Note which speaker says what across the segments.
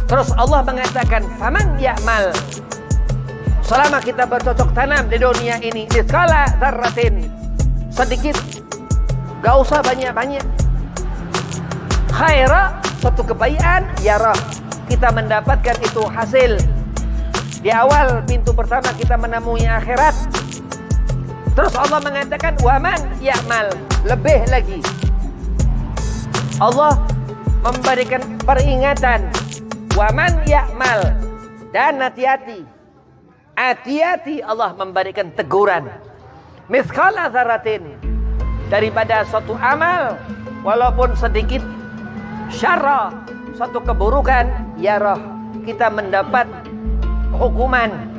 Speaker 1: Terus Allah mengatakan, faman ya'mal, selama kita bercocok tanam di dunia ini, mithqala dzarratin, sedikit, gak usah banyak-banyak, khaira, suatu kebaikan, yarah, kita mendapatkan itu hasil. Di awal pintu pertama kita menemui akhirat. Terus Allah mengatakan, waman ya'mal, lebih lagi, Allah memberikan peringatan, waman ya'mal, dan hati-hati. Hati-hati, Allah memberikan teguran. Mithqala dzarratin, daripada suatu amal walaupun sedikit, syarra, suatu keburukan, yarah, kita mendapat hukuman.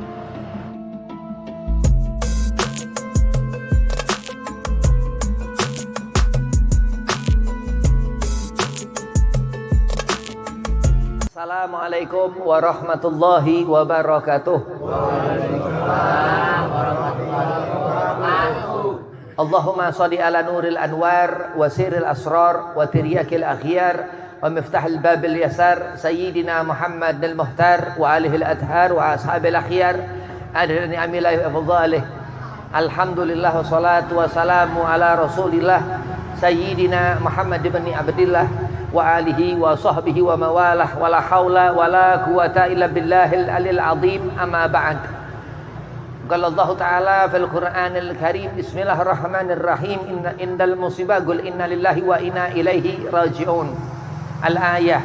Speaker 1: Assalamualaikum warahmatullahi wabarakatuh. Waalaikumsalam warahmatullahi wabarakatuh. Allahumma shalli ala nuril anwar wa sirril asrar wa tiryakil akhyar wa miftahil babil yasar sayyidina Muhammad al-Muhtar wa alihi al-adhar wa ashabil akhyar adhani amilahi afdhalih. Alhamdulillah wa salatu wa salamu ala rasulillah sayyidina Muhammad ibn Abdillah wa alihi wa sahbihi wa mawalah wa la hawla wa la quwata illa billahil alil azim, amma ba'd. Qala Allah Ta'ala fil Qur'anil Karim, bismillahirrahmanirrahim, inna indal musibah qul inna lillahi wa inna ilaihi raji'un. Al-ayah.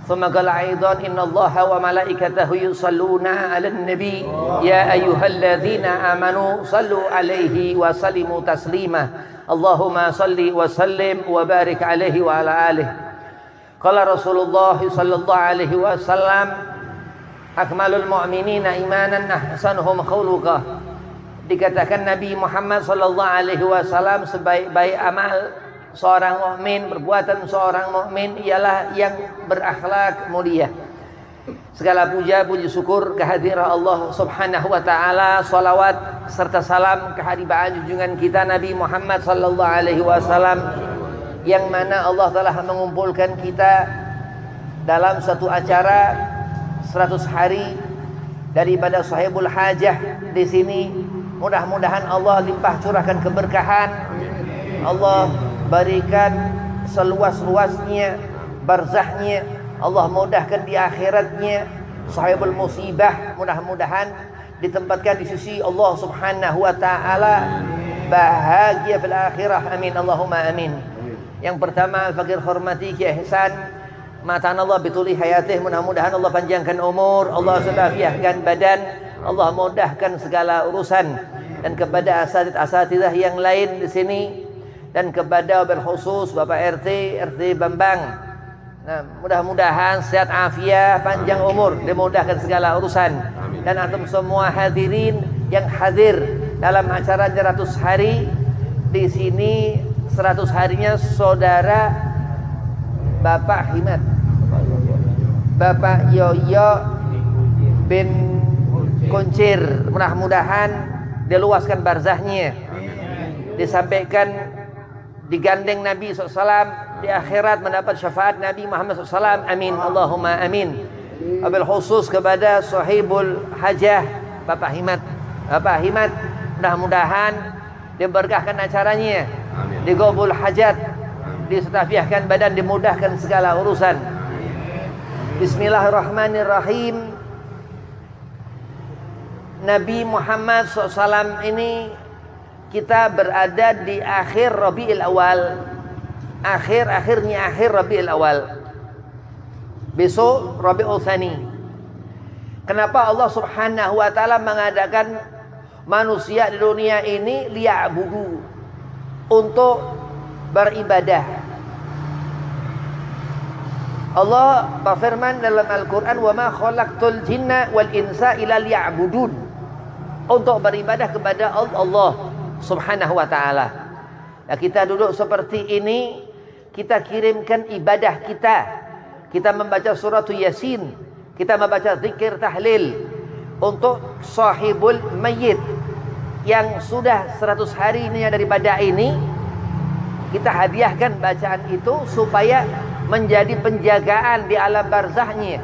Speaker 1: Thumma qala aidan inna Allaha wa malaikatahu yusalluna 'alan nabi ya ayyuhalladzina amanu sallu 'alaihi wa sallimu taslima. Allahumma salli wa sallim wa barik alaihi wa ala alihi. Qala Rasulullah sallallahu alaihi wasallam, akmalul mu'minina imanan ahsanuhum khuluqah. Dikatakan Nabi Muhammad sallallahu alaihi wasallam, sebaik-baik amal seorang mukmin, perbuatan seorang mukmin ialah yang berakhlak mulia. Segala puja puji syukur kehadiran Allah Subhanahu wa taala, salawat serta salam kehadiran junjungan kita Nabi Muhammad sallallahu alaihi wasallam, yang mana Allah telah mengumpulkan kita dalam satu acara 100 hari daripada sahibul hajah di sini. Mudah-mudahan Allah limpah curahkan keberkahan, Allah berikan seluas-luasnya barzahnya, Allah mudahkan di akhiratnya. Sahibul musibah mudah-mudahan ditempatkan di sisi Allah Subhanahu wa taala, bahagia fil akhirah, amin Allahumma amin. Yang pertama, fakir hormati Kiai Ihsan, matan Allah bituli hayatih, mudah-mudahan Allah panjangkan umur, Allah selafiahkan badan, Allah mudahkan segala urusan. Dan kepada asatidz-asatidzah yang lain di sini, dan kepada wabil khusus Bapak RT Bambang, nah, mudah-mudahan sehat afiat, panjang umur, dimudahkan segala urusan. Dan antum semua hadirin yang hadir dalam acara 100 hari di sini, 100 harinya saudara Bapak Himat, Bapak Yoyo bin Kuncir, mudah-mudahan diluaskan barzahnya, disampaikan digandeng Nabi SAW di akhirat, mendapat syafaat Nabi Muhammad SAW, amin Allahumma amin. Wabil khusus kepada sahibul hajah Bapak Himat, Bapak Himat, mudah-mudahan diberkahkan acaranya, digobul hajat, disetafiahkan badan, dimudahkan segala urusan. Bismillahirrahmanirrahim. Nabi Muhammad SAW ini, kita berada di akhir Rabiul Awal, akhir-akhirnya akhir Rabiul Awal. Besok Rabiul Tsani. Kenapa Allah Subhanahu wa taala mengadakan manusia di dunia ini liya'budu, untuk beribadah? Allah berfirman dalam Al-Qur'an, "Wa ma khalaqtul jinna wal insa illa liya'budun", untuk beribadah kepada Allah Subhanahu wa taala. Nah, kita duduk seperti ini, kita kirimkan ibadah kita. Kita membaca surah Yasin, kita membaca zikir tahlil untuk sahibul mayyit yang sudah 100 hari ini daripada ini. Kita hadiahkan bacaan itu supaya menjadi penjagaan di alam barzahnya,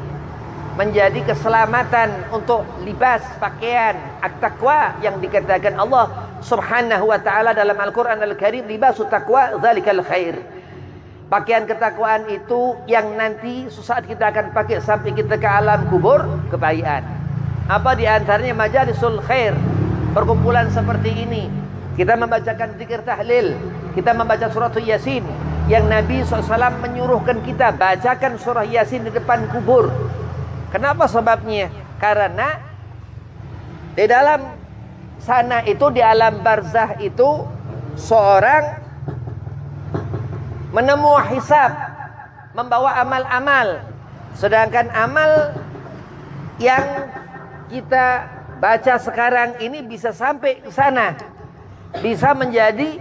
Speaker 1: menjadi keselamatan untuk libas pakaian at-taqwa yang dikatakan Allah Subhanahu wa taala dalam Al-Qur'an Al-Karim, libasut taqwa dzalikal khair. Pakaian ketakwaan itu yang nanti suatu saat kita akan pakai sampai kita ke alam kubur, kebahagiaan. Apa di antaranya majalisul khair, perkumpulan seperti ini. Kita membacakan zikir tahlil, kita membaca surah Yasin yang Nabi SAW menyuruhkan kita bacakan surah Yasin di depan kubur. Kenapa sebabnya? Karena di dalam sana itu, di alam barzah itu, seorang menemui hisab, membawa amal-amal. Sedangkan amal yang kita baca sekarang ini bisa sampai ke sana, bisa menjadi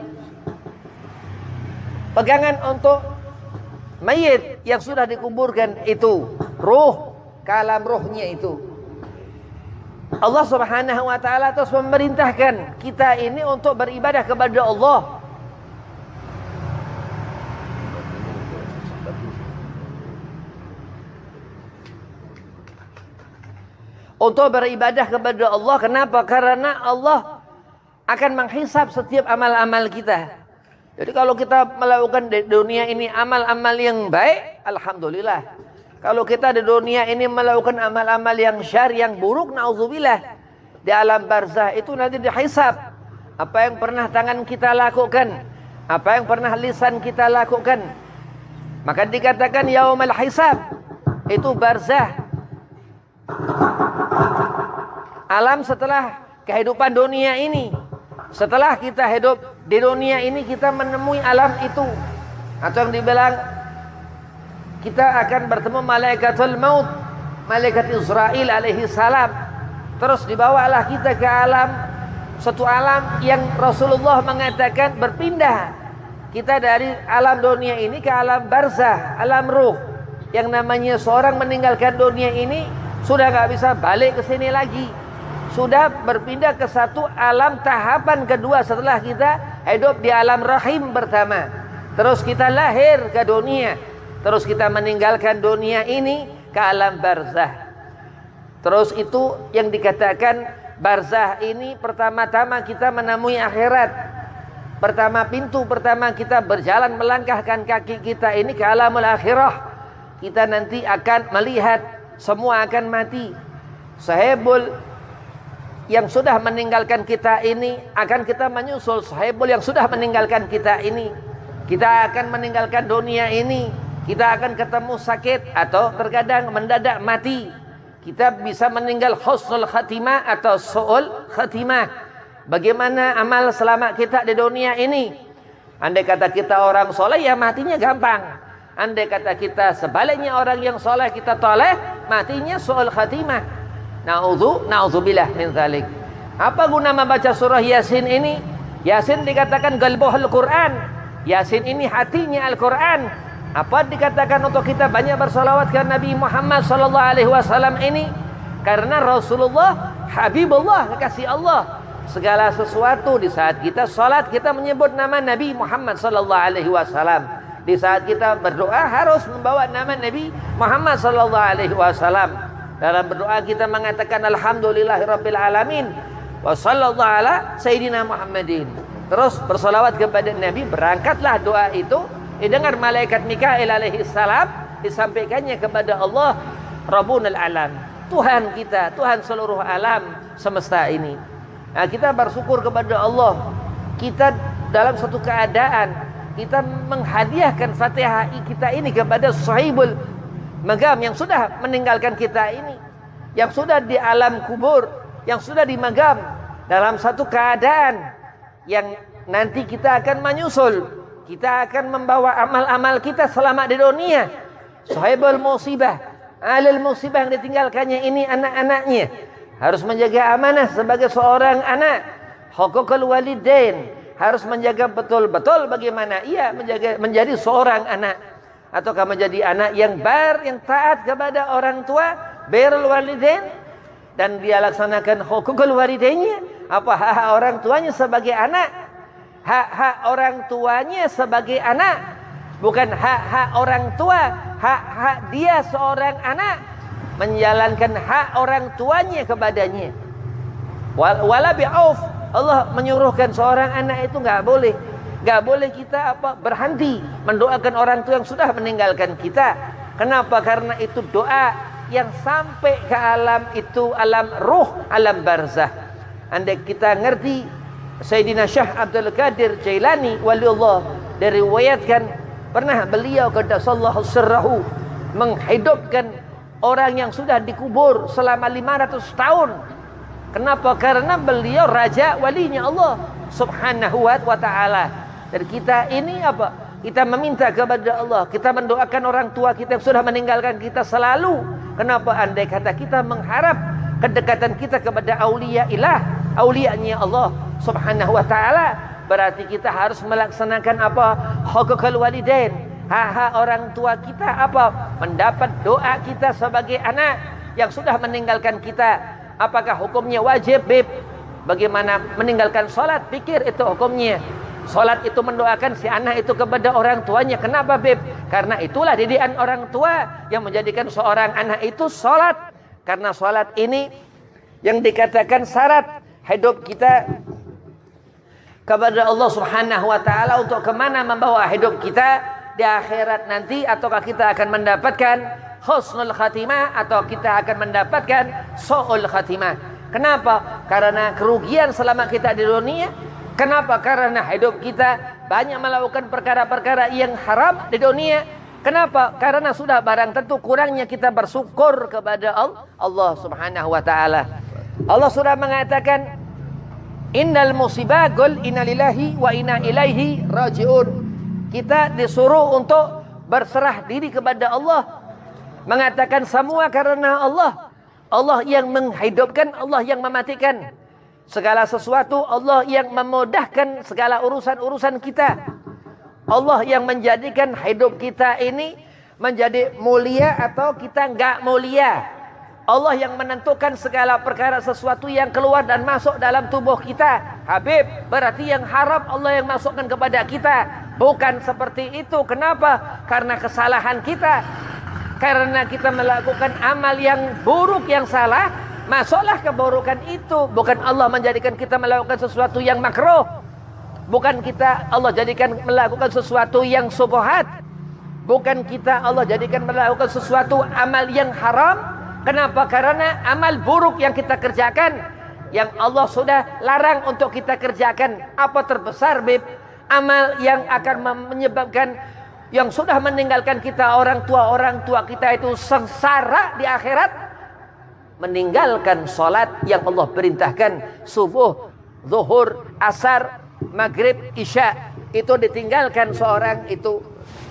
Speaker 1: pegangan untuk mayit yang sudah dikuburkan itu, ruh, ke alam ruhnya itu. Allah Subhanahu wa taala terus memerintahkan kita ini untuk beribadah kepada Allah. Untuk beribadah kepada Allah. Kenapa? Karena Allah akan menghisab setiap amal-amal kita. Jadi kalau kita melakukan di dunia ini amal-amal yang baik, alhamdulillah. Kalau kita di dunia ini melakukan amal-amal yang syar, yang buruk, na'udzubillah, di alam barzah itu nanti dihisab. Apa yang pernah tangan kita lakukan, apa yang pernah lisan kita lakukan. Maka dikatakan yaumul hisab, itu barzah, alam setelah kehidupan dunia ini. Setelah kita hidup di dunia ini, kita menemui alam itu. Atau yang dibilang kita akan bertemu malaikatul maut, malaikat Israel alaihi salam. Terus dibawalah kita ke alam, satu alam yang Rasulullah mengatakan berpindah kita dari alam dunia ini ke alam barzah, alam ruh. Yang namanya seorang meninggalkan dunia ini sudah gak bisa balik ke sini lagi. Sudah berpindah ke satu alam tahapan kedua setelah kita hidup di alam rahim pertama. Terus kita lahir ke dunia. Terus kita meninggalkan dunia ini ke alam barzah. Terus itu yang dikatakan barzah ini pertama-tama kita menemui akhirat. Pertama, pintu pertama kita berjalan melangkahkan kaki kita ini ke alamul akhirah. Kita nanti akan melihat semua akan mati. Sahibul yang sudah meninggalkan kita ini akan kita menyusul. Sahibul yang sudah meninggalkan kita ini, kita akan meninggalkan dunia ini. Kita akan ketemu sakit atau terkadang mendadak mati. Kita bisa meninggal husnul khatimah atau su'ul khatimah. Bagaimana amal selama kita di dunia ini? Andai kata kita orang soleh, ya matinya gampang. Andai kata kita sebaliknya orang yang soleh, kita toleh, matinya su'ul khatimah. Na'udzubillah min dzalik. Apa guna membaca surah Yasin ini? Yasin dikatakan qalbuhul Quran. Yasin ini hatinya Al-Quran. Apa dikatakan untuk kita banyak bersalawat ke Nabi Muhammad sallallahu alaihi wasallam ini? Karena Rasulullah Habibullah, kekasih Allah. Segala sesuatu di saat kita salat, kita menyebut nama Nabi Muhammad sallallahu alaihi wasallam. Di saat kita berdoa harus membawa nama Nabi Muhammad sallallahu alaihi wasallam. Dalam berdoa kita mengatakan alhamdulillahirabbil alamin wa sallallahu ala sayyidina Muhammadin. Terus bersalawat kepada Nabi, berangkatlah doa itu didengar malaikat Mikail alaihi salam, disampaikannya kepada Allah Rabbul Alam, Tuhan kita, Tuhan seluruh alam semesta ini. Nah, kita bersyukur kepada Allah. Kita dalam satu keadaan kita menghadiahkan Fatihah kita ini kepada sahibul magam yang sudah meninggalkan kita ini, yang sudah di alam kubur, yang sudah di magam, dalam satu keadaan yang nanti kita akan menyusul. Kita akan membawa amal-amal kita selama di dunia. Sahibul musibah, alil musibah yang ditinggalkannya ini anak-anaknya harus menjaga amanah sebagai seorang anak. Hukukul walidain, harus menjaga betul-betul bagaimana ia menjadi seorang anak, ataukah menjadi anak yang yang taat kepada orang tua, birrul walidain, dan dia laksanakan hukukul walidainnya. Apa hak orang tuanya sebagai anak? Hak-hak orang tuanya sebagai anak, bukan hak-hak orang tua, hak-hak dia seorang anak menjalankan hak orang tuanya kepadanya. Wala bi'auf, Allah menyuruhkan seorang anak itu nggak boleh kita berhenti mendoakan orang tua yang sudah meninggalkan kita. Kenapa? Karena itu doa yang sampai ke alam itu, alam ruh, alam barzah. Andai kita ngerti, Sayyidina Syekh Abdul Qadir Jailani waliullah diriwayatkan pernah beliau qaddasallahu sirrahu menghidupkan orang yang sudah dikubur selama 500 tahun. Kenapa? Karena beliau raja walinya Allah subhanahu wa ta'ala. Dan kita ini kita meminta kepada Allah, kita mendoakan orang tua kita yang sudah meninggalkan kita selalu. Kenapa? Andai kata kita mengharap kedekatan kita kepada aulia ilah, aulianya Allah subhanahu wa ta'ala, berarti kita harus melaksanakan hukukul walidain, hak-hak orang tua kita, mendapat doa kita sebagai anak yang sudah meninggalkan kita. Apakah hukumnya wajib, Beb? Bagaimana meninggalkan sholat? Pikir itu hukumnya. Sholat itu mendoakan si anak itu kepada orang tuanya. Kenapa, Beb? Karena itulah didikan orang tua yang menjadikan seorang anak itu sholat. Karena sholat ini yang dikatakan syarat hidup kita kepada Allah subhanahu wa ta'ala. Untuk kemana membawa hidup kita di akhirat nanti? Ataukah kita akan mendapatkan husnul khatimah atau kita akan mendapatkan su'ul khatimah? Kenapa? Karena kerugian selama kita di dunia. Kenapa? Karena hidup kita banyak melakukan perkara-perkara yang haram di dunia. Kenapa? Karena sudah barang tentu kurangnya kita bersyukur kepada Allah subhanahu wa ta'ala. Allah sudah mengatakan, innal musibah qul inna lillahi wa inna ilaihi raji'un. Kita disuruh untuk berserah diri kepada Allah, mengatakan semua karena Allah. Allah yang menghidupkan, Allah yang mematikan. Segala sesuatu Allah yang memudahkan segala urusan-urusan kita. Allah yang menjadikan hidup kita ini menjadi mulia atau kita enggak mulia. Allah yang menentukan segala perkara sesuatu yang keluar dan masuk dalam tubuh kita. Habib, berarti yang haram Allah yang masukkan kepada kita. Bukan seperti itu. Kenapa? Karena kesalahan kita. Karena kita melakukan amal yang buruk, yang salah, masuklah keburukan itu. Bukan Allah menjadikan kita melakukan sesuatu yang makruh. Bukan kita Allah jadikan melakukan sesuatu yang syubhat. Bukan kita Allah jadikan melakukan sesuatu amal yang haram. Kenapa? Karena amal buruk yang kita kerjakan, yang Allah sudah larang untuk kita kerjakan. Apa terbesar, Beb? Amal yang akan menyebabkan yang sudah meninggalkan kita orang tua kita itu sengsara di akhirat. Meninggalkan sholat yang Allah perintahkan, subuh, zuhur, asar, maghrib, isya, itu ditinggalkan seorang itu.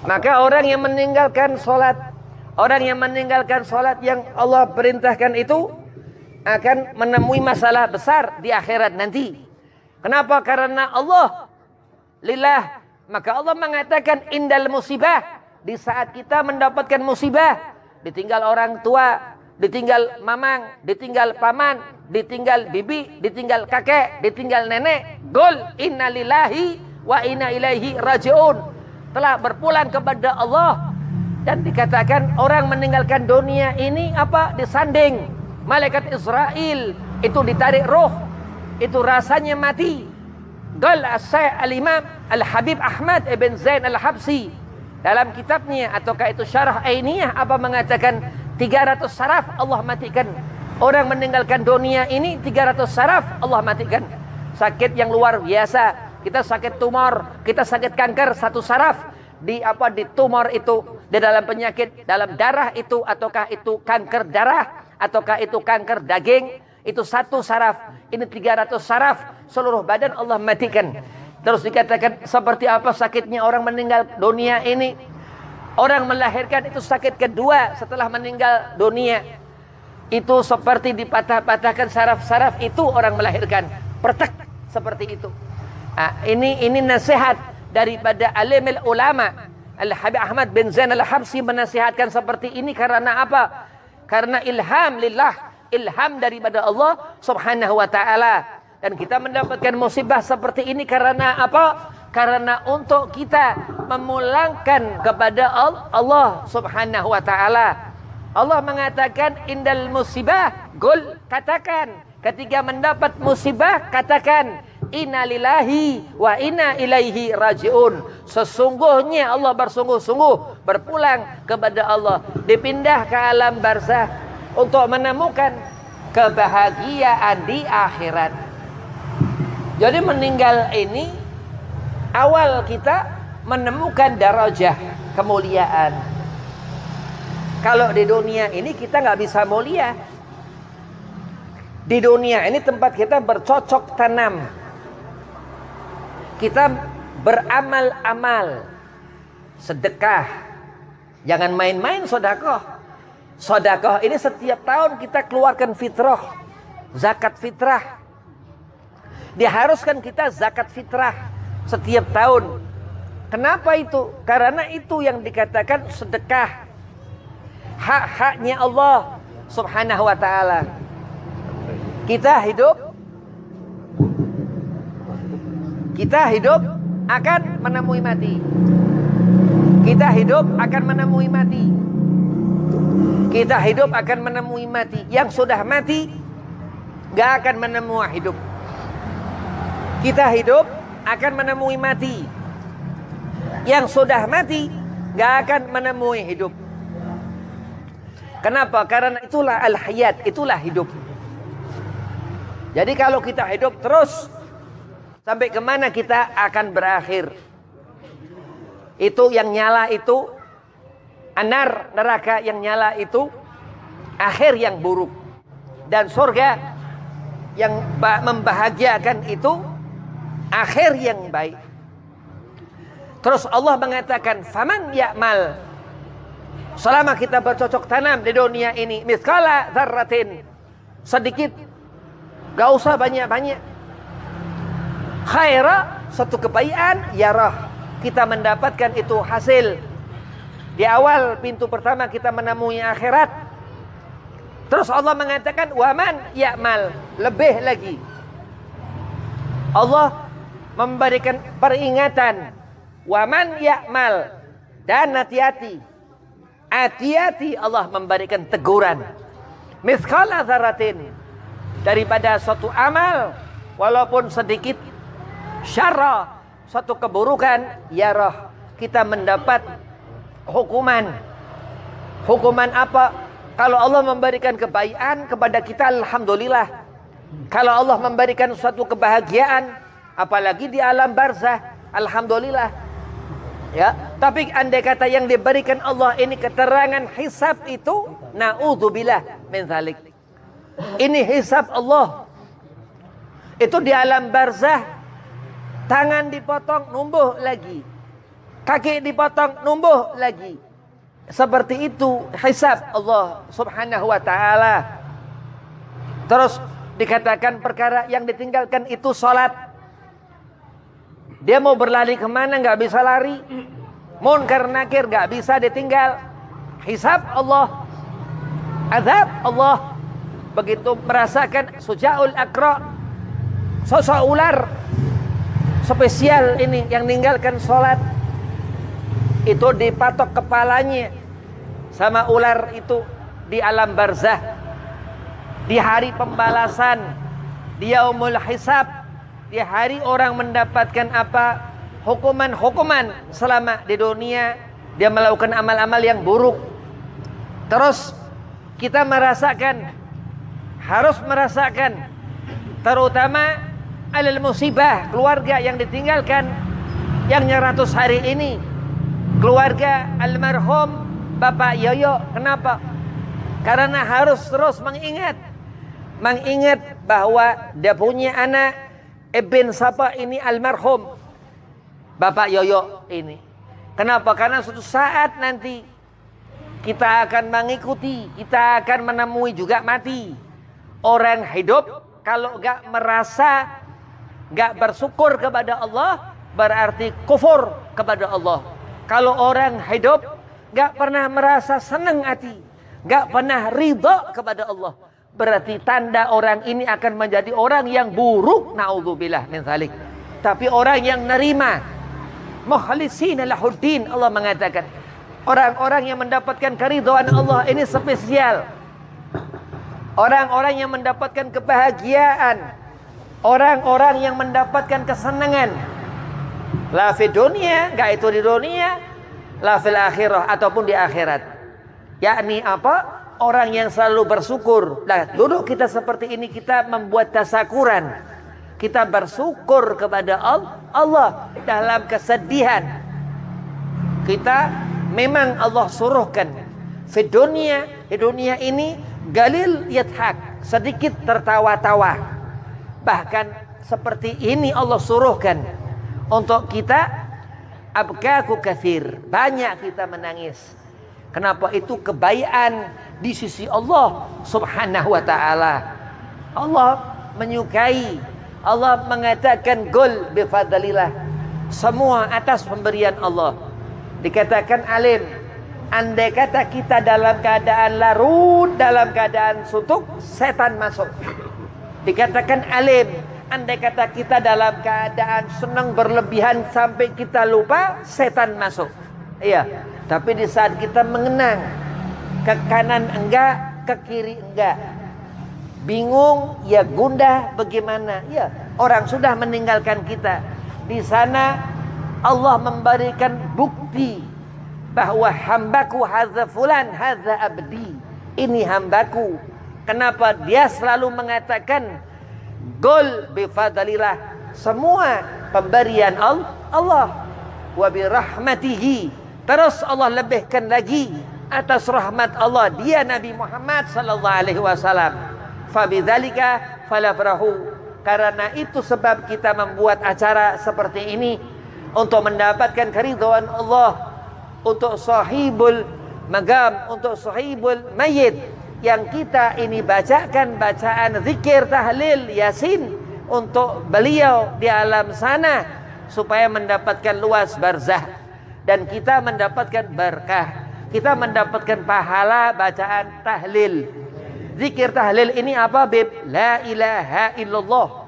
Speaker 1: Maka orang yang meninggalkan sholat, orang yang meninggalkan sholat yang Allah perintahkan itu akan menemui masalah besar di akhirat nanti. Kenapa? Karena Allah lillah. Maka Allah mengatakan indal musibah, di saat kita mendapatkan musibah, ditinggal orang tua, ditinggal mamang, ditinggal paman, ditinggal bibi, ditinggal kakek, ditinggal nenek, qul inna lillahi wa inna ilaihi raji'un, telah berpulang kepada Allah. Dan dikatakan orang meninggalkan dunia ini disanding malaikat Israel, itu ditarik roh, itu rasanya mati. Qal al-Imam Al-Habib Ahmad ibn Zain Al-Habsi dalam kitabnya ataukah itu Syarah Ainiyah mengatakan 300 saraf Allah matikan. Orang meninggalkan dunia ini 300 saraf Allah matikan. Sakit yang luar biasa. Kita sakit tumor, kita sakit kanker, satu saraf di tumor itu, di dalam penyakit dalam darah itu, ataukah itu kanker darah, ataukah itu kanker daging, itu satu saraf. Ini 300 saraf seluruh badan Allah matikan. Terus dikatakan seperti apa sakitnya orang meninggal dunia ini. Orang melahirkan itu sakit kedua setelah meninggal dunia. Itu seperti dipatah-patahkan saraf-saraf itu orang melahirkan. Pertek seperti itu. Ini nasihat daripada alimul ulama. Al-Habib Ahmad bin Zain Al-Habsi menasihatkan seperti ini karena apa? Karena ilham lillah, ilham daripada Allah subhanahu wa ta'ala. Dan kita mendapatkan musibah seperti ini karena apa? Karena untuk kita memulangkan kepada Allah subhanahu wa ta'ala. Allah mengatakan indal musibah, qul, katakan ketika mendapat musibah katakan inna lillahi wa inna ilaihi rajiun. Sesungguhnya Allah bersungguh-sungguh berpulang kepada Allah, dipindah ke alam barzah untuk menemukan kebahagiaan di akhirat. Jadi meninggal ini awal kita menemukan darajah kemuliaan. Kalau di dunia ini kita nggak bisa mulia. Di dunia ini tempat kita bercocok tanam. Kita beramal-amal, sedekah. Jangan main-main sedekah. Sedekah ini setiap tahun kita keluarkan fitrah, zakat fitrah. Diharuskan kita zakat fitrah setiap tahun. Kenapa itu? Karena itu yang dikatakan sedekah. Hak-haknya Allah Subhanahu wa ta'ala. Kita hidup akan menemui mati. Kita hidup akan menemui mati. Kita hidup akan menemui mati. Yang sudah mati gak akan menemui hidup. Kita hidup akan menemui mati. Yang sudah mati gak akan menemui hidup. Kenapa? Karena itulah al-hayat, itulah hidup. Jadi kalau kita hidup terus, sampai kemana kita akan berakhir? Itu yang nyala itu, anar, neraka yang nyala itu, akhir yang buruk. Dan surga yang membahagiakan itu, akhir yang baik. Terus Allah mengatakan, faman ya'mal. Selama kita bercocok tanam di dunia ini, mithqala dzarratin, sedikit, gak usah banyak-banyak. Khaira, satu kebaikan, yarah, kita mendapatkan itu hasil. Di awal pintu pertama kita menemui akhirat. Terus Allah mengatakan, waman ya'mal, lebih lagi. Allah memberikan peringatan, waman ya'mal, dan hati-hati. Hati-hati Allah memberikan teguran. Mithqala dzarratin, daripada suatu amal walaupun sedikit, syarra, suatu keburukan, yarah, kita mendapat hukuman. Hukuman apa? Kalau Allah memberikan kebaikan kepada kita, alhamdulillah. Kalau Allah memberikan suatu kebahagiaan, apalagi di alam barzah, alhamdulillah. Ya, tapi andai kata yang diberikan Allah ini keterangan hisab itu, naudzubillah min dzalik. Ini hisab Allah. Itu di alam barzah, tangan dipotong, numbuh lagi. Kaki dipotong, numbuh lagi. Seperti itu hisab Allah Subhanahu wa ta'ala. Terus dikatakan perkara yang ditinggalkan itu salat. Dia mau berlari kemana gak bisa lari. Munkar nakir gak bisa ditinggal. Hisab Allah, azab Allah. Begitu merasakan sujaul akra, sosok ular spesial ini yang meninggalkan sholat, itu dipatok kepalanya sama ular itu di alam barzah, di hari pembalasan, di yaumul hisab. Di hari orang mendapatkan apa? Hukuman-hukuman selama di dunia dia melakukan amal-amal yang buruk. Terus kita harus merasakan, terutama alal musibah, keluarga yang ditinggalkan yang 100 hari ini, keluarga almarhum Bapak Yoyo. Kenapa? Karena harus terus mengingat bahwa dia punya anak Ibn siapa ini almarhum Bapak Yoyo ini. Kenapa? Karena suatu saat nanti kita akan mengikuti, kita akan menemui juga mati. Orang hidup kalau gak merasa, gak bersyukur kepada Allah, berarti kufur kepada Allah. Kalau orang hidup gak pernah merasa senang hati, gak pernah ridha kepada Allah, berarti tanda orang ini akan menjadi orang yang buruk, naudzubillah min dzalik. Tapi orang yang nerima, mukhlishina lahuddin, Allah mengatakan Orang-orang yang mendapatkan keridhaan Allah ini spesial. Orang-orang yang mendapatkan kebahagiaan, orang-orang yang mendapatkan kesenangan. La fi dunia, enggak itu di dunia, la fil akhirah ataupun di akhirat. Yakni apa? Orang yang selalu bersyukur. Nah, duduk kita seperti ini, kita membuat tasakuran. Kita bersyukur kepada Allah dalam kesedihan. Kita memang Allah suruhkan di dunia ini galil yathak, sedikit tertawa-tawa. Bahkan seperti ini Allah suruhkan untuk kita abkaku kathir, banyak kita menangis. Kenapa? Itu kebaikan di sisi Allah subhanahu wa ta'ala. Allah menyukai, Allah mengatakan gol bifadlillah, semua atas pemberian Allah. Dikatakan alim, andai kata kita dalam keadaan larut, dalam keadaan suntuk, setan masuk. Dikatakan alim, andai kata kita dalam keadaan senang berlebihan sampai kita lupa, setan masuk. Iya, tapi di saat kita mengenang, ke kanan enggak, ke kiri enggak, bingung, ya gundah bagaimana? Ya, orang sudah meninggalkan kita. Di sana Allah memberikan bukti bahwa hambaku hadza fulan, hadza abdi. Ini hambaku. Kenapa dia selalu mengatakan gol bifadlillah, semua pemberian Allah. Wa birahmatihi, terus Allah lebihkan lagi atas rahmat Allah dia Nabi Muhammad sallallahu alaihi wasallam. Fa bidzalika falafrahu, karena itu sebab kita membuat acara seperti ini untuk mendapatkan keridhaan Allah, untuk sahibul magam, untuk sahibul mayit, yang kita ini bacakan bacaan zikir, tahlil, yasin untuk beliau di alam sana supaya mendapatkan luas barzah dan kita mendapatkan berkah, kita mendapatkan pahala bacaan tahlil. Zikir tahlil ini apa, Bib? La ilaha illallah.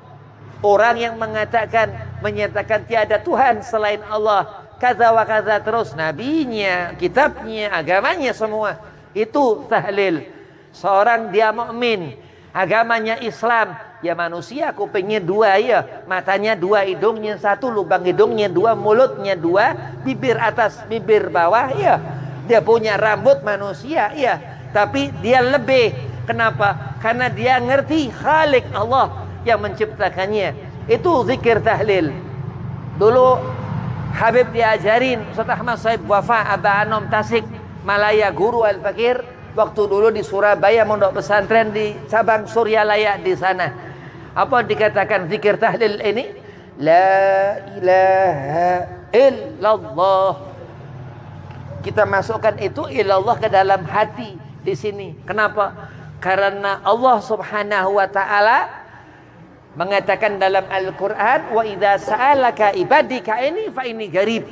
Speaker 1: Orang yang menyatakan tiada Tuhan selain Allah, kaza wa kaza, terus nabinya, kitabnya, agamanya semua. Itu tahlil. Seorang dia mukmin, agamanya Islam, ya manusia kupingnya dua, ya matanya dua, hidungnya satu, lubang hidungnya dua, mulutnya dua, bibir atas, bibir bawah, ya dia punya rambut manusia, ya tapi dia lebih. Kenapa? Karena dia ngerti Khalik Allah yang menciptakannya. Itu zikir tahlil. Dulu Habib diajarin, Ustaz Ahmad Saib Wafa Aba Anom Tasik Malaya, guru Al-Fakir, waktu dulu di Surabaya mondok pesantren di cabang Suryalaya di sana. Apa dikatakan zikir tahlil ini? La ilaha illallah. Kita masukkan itu ilallah ke dalam hati di sini. Kenapa? Karena Allah Subhanahu wa taala mengatakan dalam Al-Qur'an, wa idza sa'alaka ibadi ka'ini fa inni garib.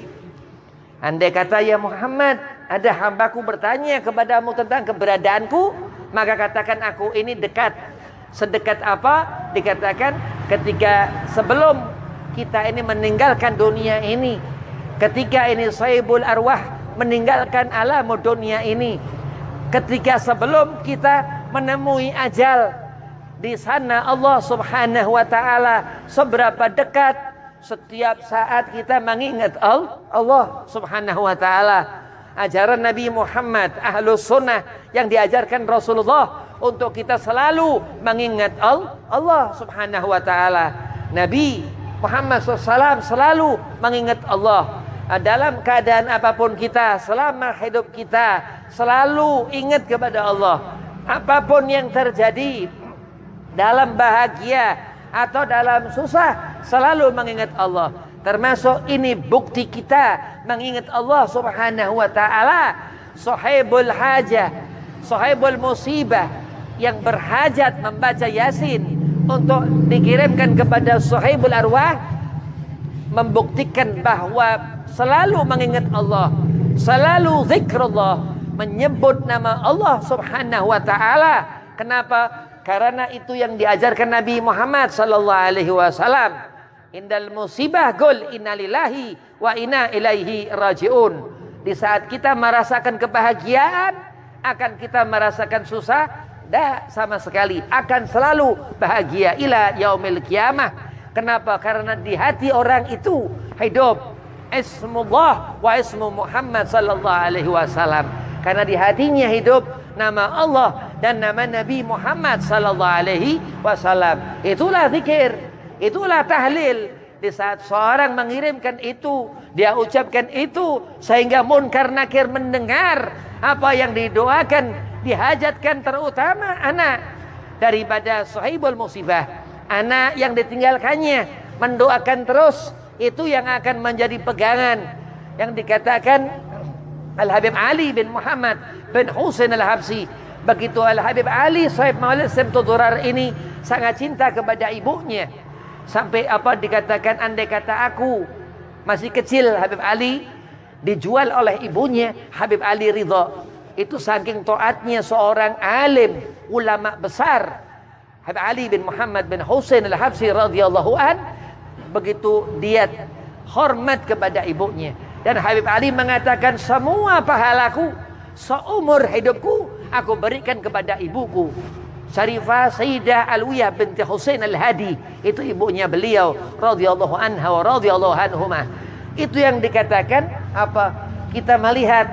Speaker 1: Andai kata ya Muhammad, ada hambaku bertanya kepadamu tentang keberadaanku, maka katakan aku ini dekat. Sedekat apa? Dikatakan ketika sebelum kita ini meninggalkan dunia ini, ketika ini saibul arwah meninggalkan alam dunia ini, ketika sebelum kita menemui ajal, di sana Allah Subhanahu wa taala seberapa dekat. Setiap saat kita mengingat Allah Subhanahu wa taala. Ajaran Nabi Muhammad Ahlus Sunnah yang diajarkan Rasulullah untuk kita selalu mengingat Allah Subhanahu wa taala. Nabi Muhammad SAW selalu mengingat Allah. Dalam keadaan apapun kita, selama hidup kita, selalu ingat kepada Allah. Apapun yang terjadi, dalam bahagia atau dalam susah, selalu mengingat Allah. Termasuk ini bukti kita mengingat Allah Subhanahu wa taala. Sahibul hajah, sahibul musibah, yang berhajat membaca Yasin untuk dikirimkan kepada sahibul arwah, membuktikan bahwa selalu mengingat Allah, selalu zikrullah, menyebut nama Allah Subhanahu wa taala. Kenapa? Karena itu yang diajarkan Nabi Muhammad sallallahu alaihi wasallam. Indal musibah qul innalillahi wa inna ilaihi rajiun. Di saat kita merasakan kebahagiaan, akan kita merasakan susah? Dah, sama sekali. Akan selalu bahagia ila yaumil qiyamah. Kenapa? Karena di hati orang itu hidup ismullah wa ismu Muhammad sallallahu alaihi wasallam. Karena di hatinya hidup nama Allah dan nama Nabi Muhammad sallallahu alaihi wasallam. Itulah zikir, itulah tahlil. Di saat seorang mengirimkan itu, dia ucapkan itu, sehingga munkar nakir mendengar apa yang didoakan, dihajatkan, terutama anak daripada sahibul musibah, anak yang ditinggalkannya, mendoakan terus, itu yang akan menjadi pegangan. Yang dikatakan Al-Habib Ali bin Muhammad bin Husain Al-Habsyi, begitu Al-Habib Ali sahib Maulid Simtud Durar ini sangat cinta kepada ibunya, sampai apa dikatakan, andai kata aku masih kecil, Habib Ali dijual oleh ibunya, Habib Ali ridha. Itu saking taatnya seorang alim, ulama besar, Habib Ali bin Muhammad bin Husain Al-Habsyi radhiyallahu an, begitu dia hormat kepada ibunya. Dan Habib Ali mengatakan, semua pahalaku seumur hidupku aku berikan kepada ibuku. Syarifah Sayyidah Alwiyah binti Husain Al-Hadi, itu ibunya beliau radhiyallahu anha wa radhiyallahu anhumah. Itu yang dikatakan apa? Kita melihat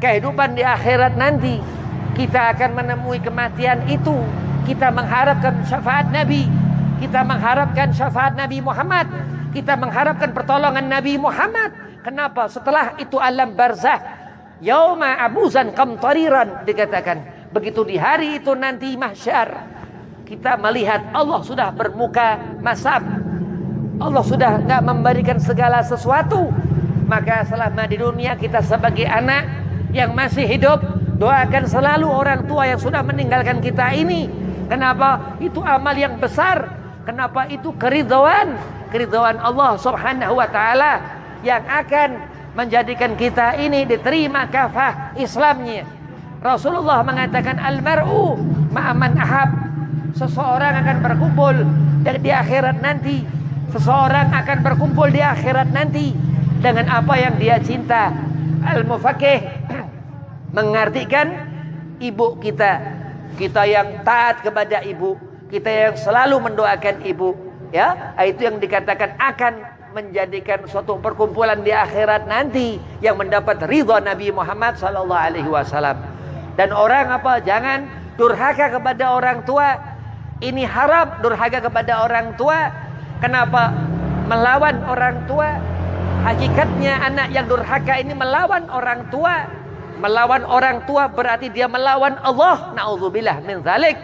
Speaker 1: kehidupan di akhirat nanti, kita akan menemui kematian itu. Kita mengharapkan syafaat Nabi, kita mengharapkan syafaat Nabi Muhammad, kita mengharapkan pertolongan Nabi Muhammad. Kenapa? Setelah itu alam barzah, yauma abuzan qamtariran, dikatakan begitu di hari itu nanti mahsyar, kita melihat Allah sudah bermuka masam, Allah sudah enggak memberikan segala sesuatu. Maka selama di dunia kita sebagai anak yang masih hidup, doakan selalu orang tua yang sudah meninggalkan kita ini. Kenapa? Itu amal yang besar. Kenapa? Itu keridhaan Allah subhanahu wa ta'ala yang akan menjadikan kita ini diterima kafah Islamnya. Rasulullah mengatakan, almar'u ma'aman ahab. Seseorang akan berkumpul di akhirat nanti. Seseorang akan berkumpul di akhirat nanti dengan apa yang dia cinta. Al-Mufaqih mengartikan ibu kita, kita yang taat kepada ibu, kita yang selalu mendoakan ibu, ya, itu yang dikatakan akan menjadikan suatu perkumpulan di akhirat nanti yang mendapat ridha Nabi Muhammad sallallahu alaihi wasallam. Dan orang apa? Jangan durhaka kepada orang tua. Ini haram durhaka kepada orang tua. Kenapa? Melawan orang tua. Hakikatnya anak yang durhaka ini melawan orang tua. Melawan orang tua berarti dia melawan Allah. Na'udzubillah min dzalik.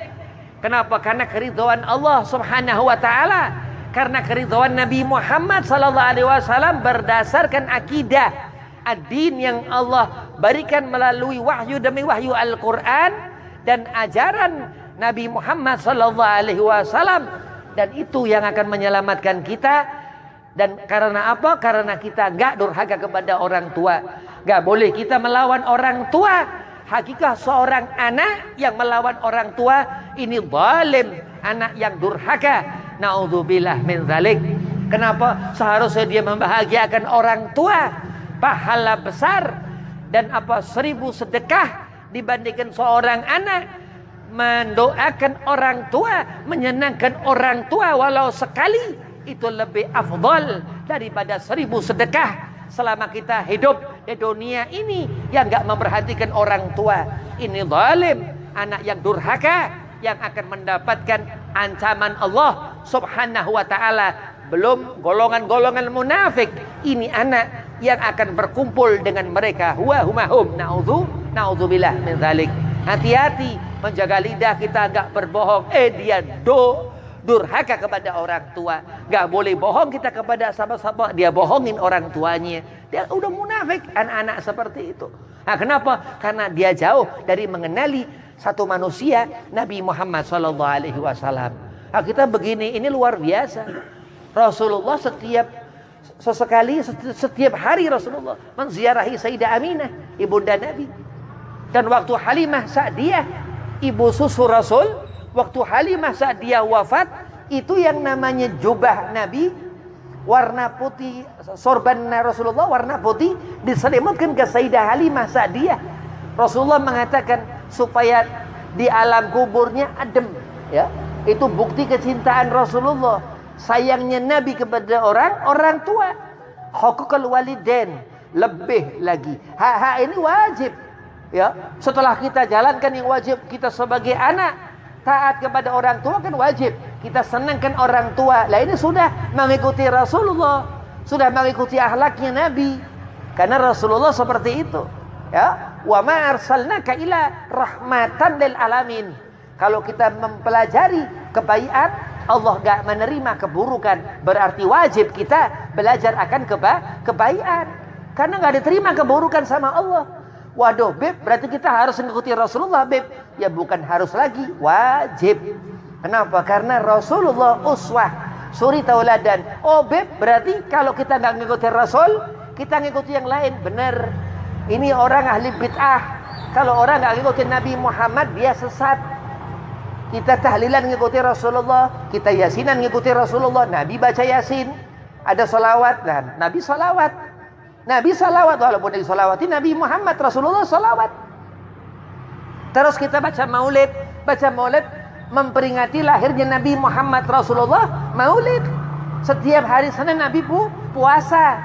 Speaker 1: Kenapa? Karena keridhaan Allah subhanahu wa ta'ala. Karena keridhaan Nabi Muhammad sallallahu alaihi wasallam berdasarkan akidah ad-din yang Allah berikan melalui wahyu demi wahyu Al-Quran dan ajaran Nabi Muhammad sallallahu alaihi wasallam. Dan itu yang akan menyelamatkan kita. Dan karena apa? Karena kita gak durhaka kepada orang tua. Gak boleh kita melawan orang tua. Hakikat seorang anak yang melawan orang tua ini zalim, anak yang durhaka. Na'udzubillah min dzalik. Kenapa? Seharusnya dia membahagiakan orang tua. Pahala besar dan apa 1000 sedekah dibandingkan seorang anak mendoakan orang tua, menyenangkan orang tua walau sekali, itu lebih afdal daripada 1000 sedekah selama kita hidup di dunia ini yang enggak memperhatikan orang tua. Ini zalim, anak yang durhaka yang akan mendapatkan ancaman Allah subhanahu wa ta'ala. Belum golongan-golongan munafik, ini anak yang akan berkumpul dengan mereka. Huwa humahum na'udzubillah min dzalik. Hati-hati menjaga lidah kita enggak berbohong. Dia durhaka kepada orang tua. Enggak boleh bohong kita kepada sahabat-sahabat, dia bohongin orang tuanya. Dia udah munafik anak-anak seperti itu. Nah, kenapa? Karena dia jauh dari mengenali satu manusia, Nabi Muhammad sallallahu alaihi wasallam. Nah, kita begini, ini luar biasa. Rasulullah setiap hari Rasulullah menziarahi Sayyidah Aminah, ibunda Nabi. Dan waktu Halimah Sa'diyah, ibu susu Rasul, waktu Halimah Sa'diyah wafat, itu yang namanya jubah Nabi warna putih, sorban Rasulullah warna putih, diselimutkan ke Sayyidah Halimah Sa'diyah. Rasulullah mengatakan supaya di alam kuburnya adem, ya. Itu bukti kecintaan Rasulullah, sayangnya Nabi kepada orang tua. Hukukul walidain, lebih lagi hak-hak ini wajib, ya. Setelah kita jalankan yang wajib kita sebagai anak, taat kepada orang tua kan wajib, kita senangkan orang tua. Lah ini sudah mengikuti Rasulullah, sudah mengikuti akhlaknya Nabi, karena Rasulullah seperti itu, ya. Wa ma arsalnaka ila rahmatan lil alamin. Kalau kita mempelajari kebaikan, Allah gak menerima keburukan, berarti wajib kita belajar akan kebaikan, karena gak diterima keburukan sama Allah. Waduh Beb, berarti kita harus mengikuti Rasulullah Beb. Ya bukan harus lagi, wajib. Kenapa? Karena Rasulullah uswah, suri tauladan. Oh Beb, berarti kalau kita gak mengikuti Rasul, kita ngikuti yang lain. Benar, ini orang ahli bid'ah. Kalau orang gak ngikuti Nabi Muhammad, dia sesat. Kita tahlilan ngikuti Rasulullah, kita yasinan ngikuti Rasulullah. Nabi baca yasin, ada salawat, dan Nabi salawat. Nabi salawat, walaupun disalawati Nabi Muhammad, Rasulullah salawat. Terus kita baca maulid memperingati lahirnya Nabi Muhammad Rasulullah, maulid. Setiap hari Senin Nabi puasa.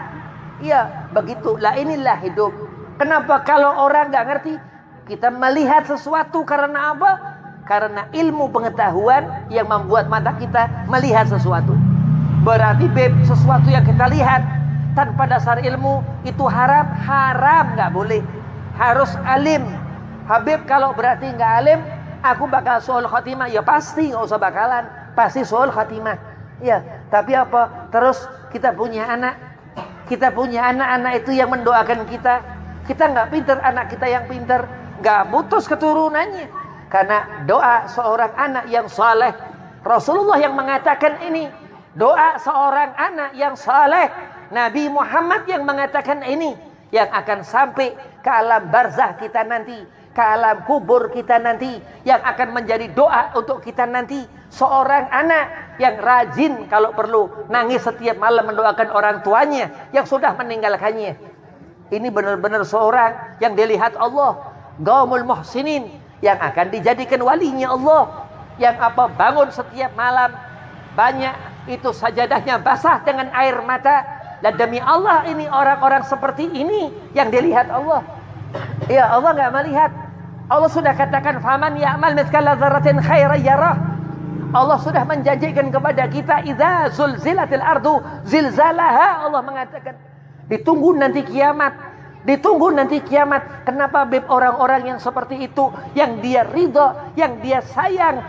Speaker 1: Iya, begitulah, inilah hidup. Kenapa kalau orang nggak ngerti? Kita melihat sesuatu karena apa? Karena ilmu pengetahuan yang membuat mata kita melihat sesuatu. Berarti Beb, sesuatu yang kita lihat tanpa dasar ilmu itu haram, nggak boleh. Harus alim. Habib kalau berarti nggak alim, aku bakal suul khatimah. Ya pasti, nggak usah bakalan, pasti suul khatimah. Ya, tapi apa? Terus kita punya anak, anak itu yang mendoakan kita. Kita nggak pinter, anak kita yang pinter, nggak putus keturunannya. Karena doa seorang anak yang saleh, Rasulullah yang mengatakan ini, doa seorang anak yang saleh, Nabi Muhammad yang mengatakan ini, yang akan sampai ke alam barzah kita nanti, ke alam kubur kita nanti, yang akan menjadi doa untuk kita nanti. Seorang anak yang rajin kalau perlu nangis setiap malam mendoakan orang tuanya yang sudah meninggalkannya. Ini benar-benar seorang yang dilihat Allah, gaumul muhsinin, yang akan dijadikan walinya Allah, yang apa bangun setiap malam banyak itu sajadahnya basah dengan air mata. Dan demi Allah, ini orang-orang seperti ini yang dilihat Allah. Ya, Allah nggak melihat. Allah sudah katakan faman ya'mal mithqala dzarratin khairan yarah. Allah sudah menjanjikan kepada kita, idza zulzilatil ardu zilzalaha. Allah mengatakan ditunggu nanti kiamat. Ditunggu nanti kiamat. Kenapa Beb? Orang-orang yang seperti itu, yang dia ridha, yang dia sayang,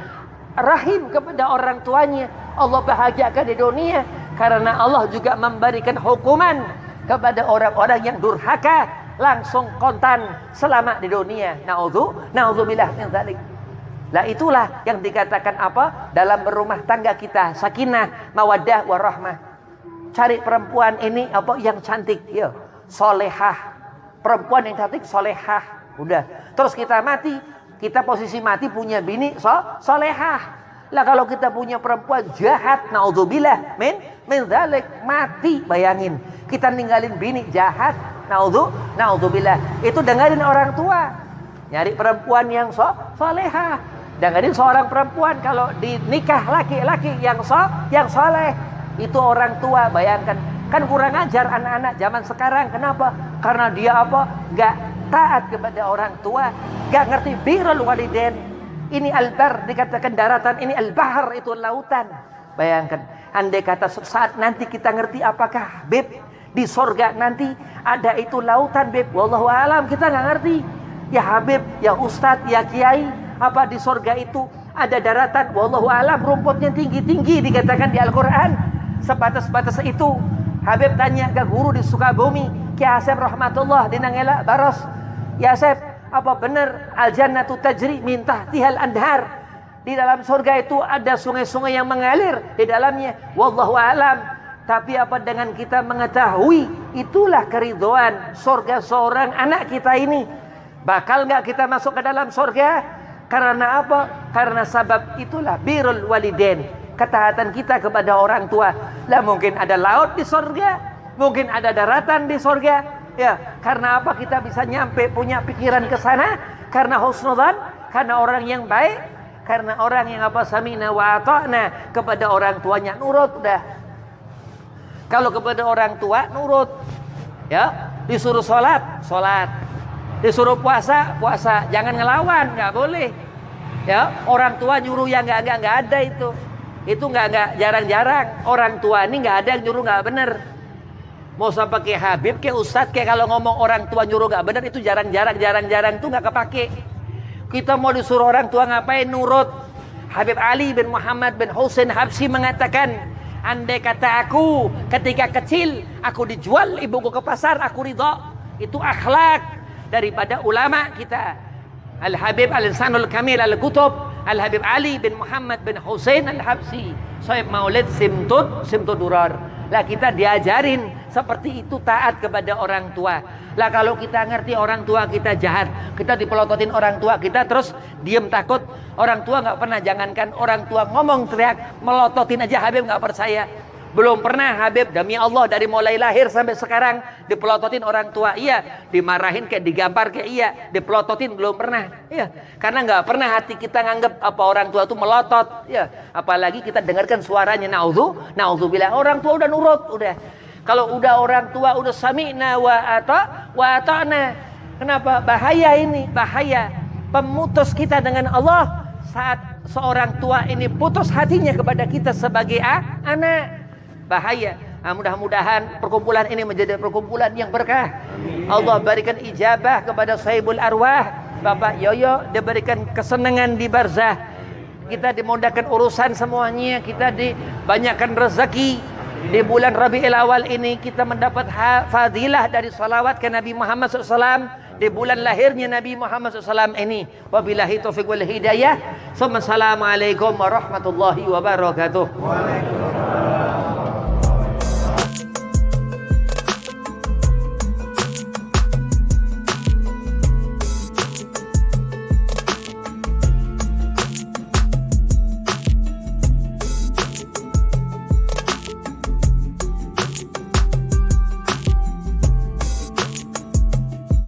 Speaker 1: rahim kepada orang tuanya, Allah bahagiakan di dunia. Karena Allah juga memberikan hukuman kepada orang-orang yang durhaka, langsung kontan selama di dunia. Na'udzubillah min dzalik. Lah itulah yang dikatakan apa? Dalam berumah tangga kita, sakinah, mawaddah, warahmah. Cari perempuan ini apa yang cantik, ya, solehah. Perempuan yang cantik solehah. Udah. Terus kita mati, kita posisi mati punya bini solehah. Lah kalau kita punya perempuan jahat, naudzubillah min dzalik, mati. Bayangin, kita ninggalin bini jahat, naudzubillah. Itu dengerin orang tua. Nyari perempuan yang solehah. Dengerin seorang perempuan kalau dinikah laki-laki yang soleh. Itu orang tua, bayangkan. Kan kurang ajar anak-anak zaman sekarang. Kenapa? Karena dia apa? Gak taat kepada orang tua, gak ngerti birrul walidain. Ini albar dikatakan daratan, ini albahar itu lautan. Bayangkan, andai kata saat nanti kita ngerti apakah Beb di sorga nanti ada itu lautan Beb, wallahu alam, kita nggak ngerti. Ya Habib, ya Ustadz, ya Kiai, apa di sorga itu ada daratan, wallahu alam, rumputnya tinggi-tinggi dikatakan di Al-Quran. Sebatas-batas itu Habib tanya ke guru di Sukabumi, Kiai Asep rahmatullah di Nangela Baros, ya Asep, apa benar al-jannatu tajri min tahtihal anhar? Di dalam surga itu ada sungai-sungai yang mengalir di dalamnya. Wallahu alam. Tapi apa dengan kita mengetahui itulah keridhaan surga seorang anak kita ini? Bakal nggak kita masuk ke dalam surga? Karena apa? Karena sabab itulah birrul walidain. ketaatan kita kepada orang tua. Lah mungkin ada laut di surga, mungkin ada daratan di surga. Ya, karena apa kita bisa nyampe punya pikiran ke sana? Karena husnudzan, karena orang yang baik, karena orang yang apa samina wa ata'na, kepada orang tuanya nurut udah. Kalau kepada orang tua nurut. Ya, disuruh sholat, sholat. Disuruh puasa, puasa. Jangan ngelawan, nggak boleh. Ya, orang tua nyuruh yang nggak ada itu. Itu nggak jarang-jarang. Orang tua ini nggak ada yang nyuruh nggak bener. Mau sampai pakai Habib, kayak Ustadz, kayak kalau ngomong orang tua nyuruh nggak bener itu jarang-jarang itu nggak kepake. Kita mau disuruh orang tua ngapain? Nurut. Habib Ali bin Muhammad bin Husain Habsyi mengatakan, andai kata aku ketika kecil aku dijual ibuku ke pasar, aku ridha. Itu akhlak daripada ulama kita. Al-Habib Al-Insanul Kamil Al-Kutub Al-Habib Ali bin Muhammad bin Husain Al-Habsyi Sahib Maulid Simtud Durar. Lah kita diajarin seperti itu, taat kepada orang tua. Lah kalau kita ngerti orang tua kita jahat, kita dipelototin orang tua kita terus diem takut. Orang tua nggak pernah, jangankan orang tua ngomong teriak melototin aja Habib nggak percaya. Belum pernah Habib demi Allah dari mulai lahir sampai sekarang dipelototin orang tua. Iya, dimarahin kayak digampar kayak iya, dipelototin belum pernah. Iya, karena nggak pernah hati kita nganggep apa orang tua itu melotot. Iya, apalagi kita dengarkan suaranya naudzubillah. Orang tua udah nurut, udah. Kalau udah orang tua udah sami'na wa ata'na. Kenapa? Bahaya ini, bahaya. Pemutus kita dengan Allah saat seorang tua ini putus hatinya kepada kita sebagai anak. Bahaya. Nah, mudah-mudahan perkumpulan ini menjadi perkumpulan yang berkah. Allah berikan ijabah kepada sahibul arwah Bapak Yoyo, diberikan kesenangan di barzah. Kita dimudahkan urusan semuanya, kita dibanyakan rezeki. Di bulan Rabiul Awal ini kita mendapat fadilah dari salawat ke Nabi Muhammad SAW. Di bulan lahirnya Nabi Muhammad SAW ini. Wabillahi taufiq wal hidayah. Assalamualaikum warahmatullahi wabarakatuh.